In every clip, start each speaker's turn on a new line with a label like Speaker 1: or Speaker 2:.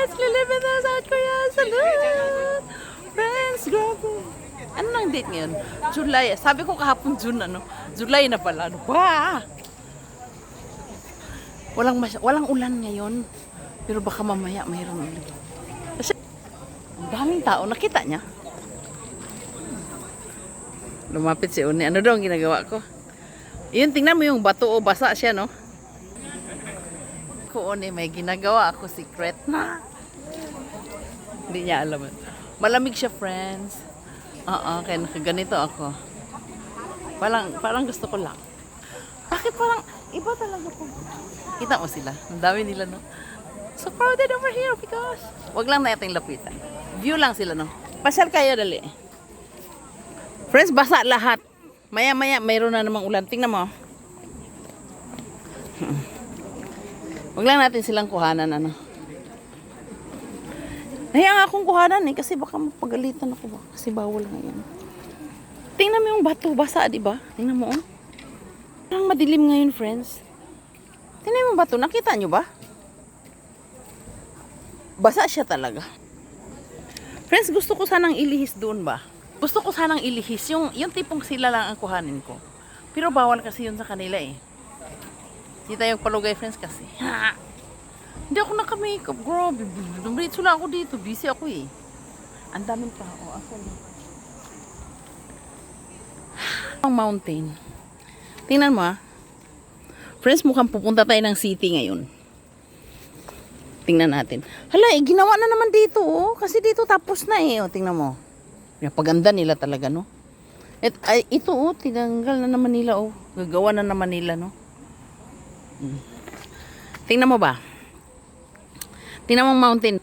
Speaker 1: friends, live in the South Korea. Salute! Friends, grabe. Ano nang date ngayon? July. Sabi ko kahapon June, ano? July na pala. Ano ba? Walang ulan ngayon. Pero baka mamaya mayroon ulit. Kasi, ang daming tao. Nakita niya? Lumapit si Uni. Ano daw ang ginagawa ko? Yun, tingnan mo yung bato o basa siya, no? Ko Uni, may ginagawa ako secret na. Hindi niya alam. Malamig siya, friends. Kaya nakaganito ako. Parang gusto ko lang. Bakit parang iba talaga po? Kita mo sila. Ang dami nila, no? So crowded over here because wag lang nating lapitan. View lang sila, no? Pasyal kayo, dali. Friends, basa lahat. Maya-maya, mayroon na namang ulan. Tingnan mo. Wag lang natin silang kuhanan, ano? Nahiya nga akong kuhanan eh, kasi baka mapagalitan ako ba? Kasi bawal ngayon. Tingnan mo yung bato, basa, di ba? Tingnan mo, oh. Parang madilim ngayon, friends. Tingnan mo yung bato, nakita nyo ba? Basa siya talaga. Friends, gusto ko sanang ilihis doon ba? Gusto ko sanang ilihis, yung tipong sila lang ang kuhanin ko. Pero bawal kasi yun sa kanila eh. Hindi tayo palugay, friends, kasi. Hindi ako naka-makeup, grabe. Dumiritso lang ako dito. Busy ako eh. Ang daming tao. Asan na? Ang mountain. Tingnan mo ah. Friends, mukhang pupunta tayo ng city ngayon. Tingnan natin. Hala, ginawa na naman dito oh. Kasi dito tapos na eh. O, tingnan mo. Paganda nila talaga, no? Ito oh, tinanggal na naman nila oh. Gagawa na naman nila, no? Tingnan mo ba? Tingnan mo ang mountain.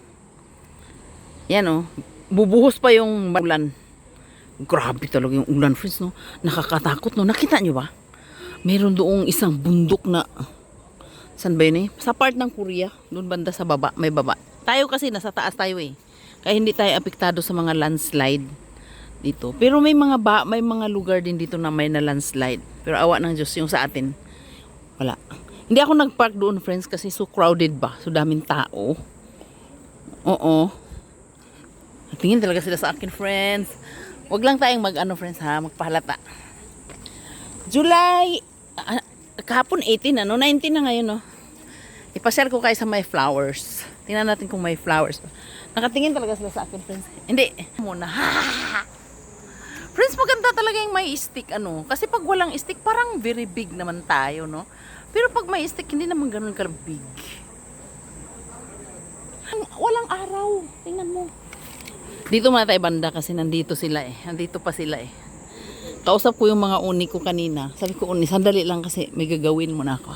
Speaker 1: Yan oh. Bubuhos pa yung ulan. Grabe talaga yung ulan, friends, no? Nakakatakot, no? Nakita nyo ba? Meron doong isang bundok na... Saan ba yun eh? Sa part ng Korea. Doon banda sa baba. May baba. Tayo kasi nasa taas tayo eh. Kaya hindi tayo apektado sa mga landslide dito. Pero may mga lugar din dito na may na landslide. Pero awa ng Diyos yung sa atin. Wala. Hindi ako nagpark doon, friends, kasi so crowded ba? So daming tao. Oo. Tingin talaga sila sa akin, friends. Wag lang tayong friends ha, magpahalata. July, kahapon 18, 19 na ngayon, no? Ipashare ko kayo sa may flowers. Tingnan natin kung may flowers. Nakatingin talaga sila sa akin, friends. Hindi. Muna. Friends, maganda talaga yung may stick, ano? Kasi pag walang stick, parang very big naman tayo, no? Pero pag may stick, hindi naman ganun ka-big. Walang araw. Tingnan mo. Dito muna tayo banda kasi nandito sila eh. Nandito pa sila eh. Kausap ko yung mga uni ko kanina. Sabi ko, uni, sandali lang kasi may gagawin muna ako.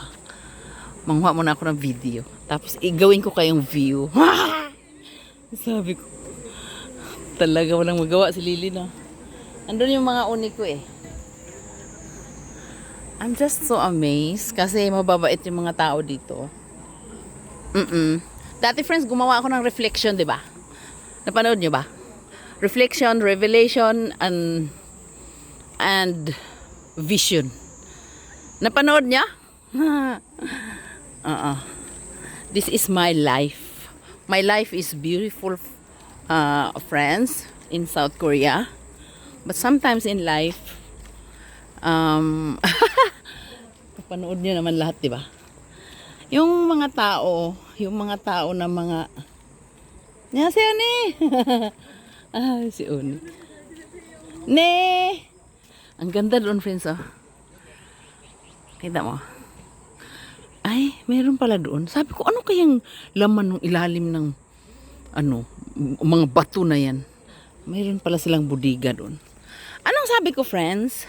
Speaker 1: Manghuha muna ako ng video. Tapos igawin ko kayong view. Sabi ko, talaga walang magawa si Lily na. Andun yung mga uni ko eh. I'm just so amazed kasi mababait yung mga tao dito. Dati, friends, gumawa ako ng reflection, di ba? Napanood nyo ba? Reflection, revelation, and vision. Napanood niya? This is my life. My life is beautiful, friends, in South Korea. But sometimes in life, napanood niyo naman lahat, di ba? Yung mga tao na mga... Yan si Uni! Si Uni. Ne! Ang ganda doon, friends, oh. Kita mo? Ay, meron pala doon. Sabi ko, ano kayang laman ng ilalim ng mga bato na yan? Meron pala silang budiga doon. Anong sabi ko, friends?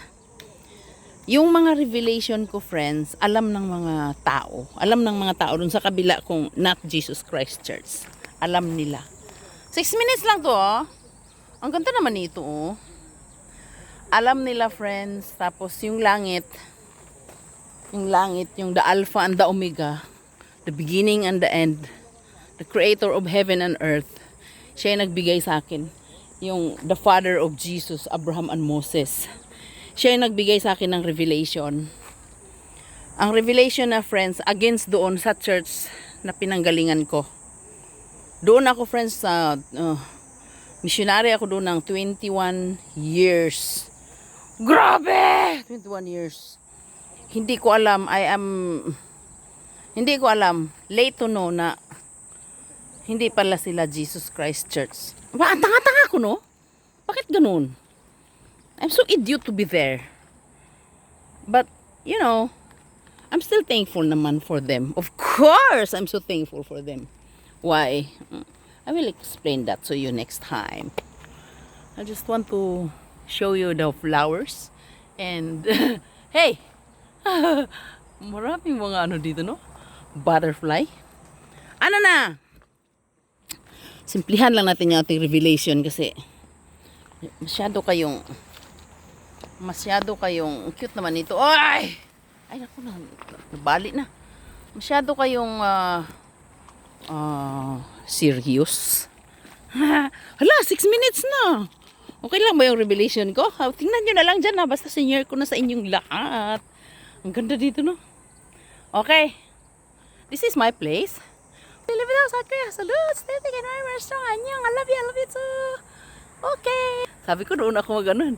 Speaker 1: Yung mga revelation ko, friends, alam ng mga tao. Alam ng mga tao doon sa kabila kung not Jesus Christ Church. Alam nila. 6 minutes lang to, oh. Ang ganda naman nito, oh. Alam nila, friends. Tapos yung langit, yung the Alpha and the Omega, the beginning and the end, the creator of heaven and earth, siya yung nagbigay sa akin. Yung the father of Jesus, Abraham and Moses. Siya yung nagbigay sa akin ng revelation. Ang revelation na, friends, against doon sa church na pinanggalingan ko. Doon ako, friends, sa missionary ako doon ng 21 years. Grabe! 21 years. Hindi ko alam, hindi ko alam, late to know na hindi pala sila Jesus Christ Church. Ang tanga-tanga ko, no? Bakit ganun? I'm so idiot to be there. But, you know, I'm still thankful naman for them. Of course, I'm so thankful for them. Why? I will explain that to you next time. I just want to show you the flowers. And, hey! Maraming mga ano dito, no? Butterfly. Ano na? Simplihan lang natin yung ating revelation kasi masyado kayong cute naman ito. Ay! Ay, naku na. Nabali na. Masyado kayong serious. Hala, 6 minutes na. Okay lang ba yung revelation ko? Tingnan nyo na lang dyan, ha. Basta senior ko na sa inyong lahat. Ang ganda dito, no? Okay. This is my place. Pilipino sa kaya. Salud. Stay taking my restaurant. Annyeong. I love you too. Okay. Sabi ko doon ako mag-ganun.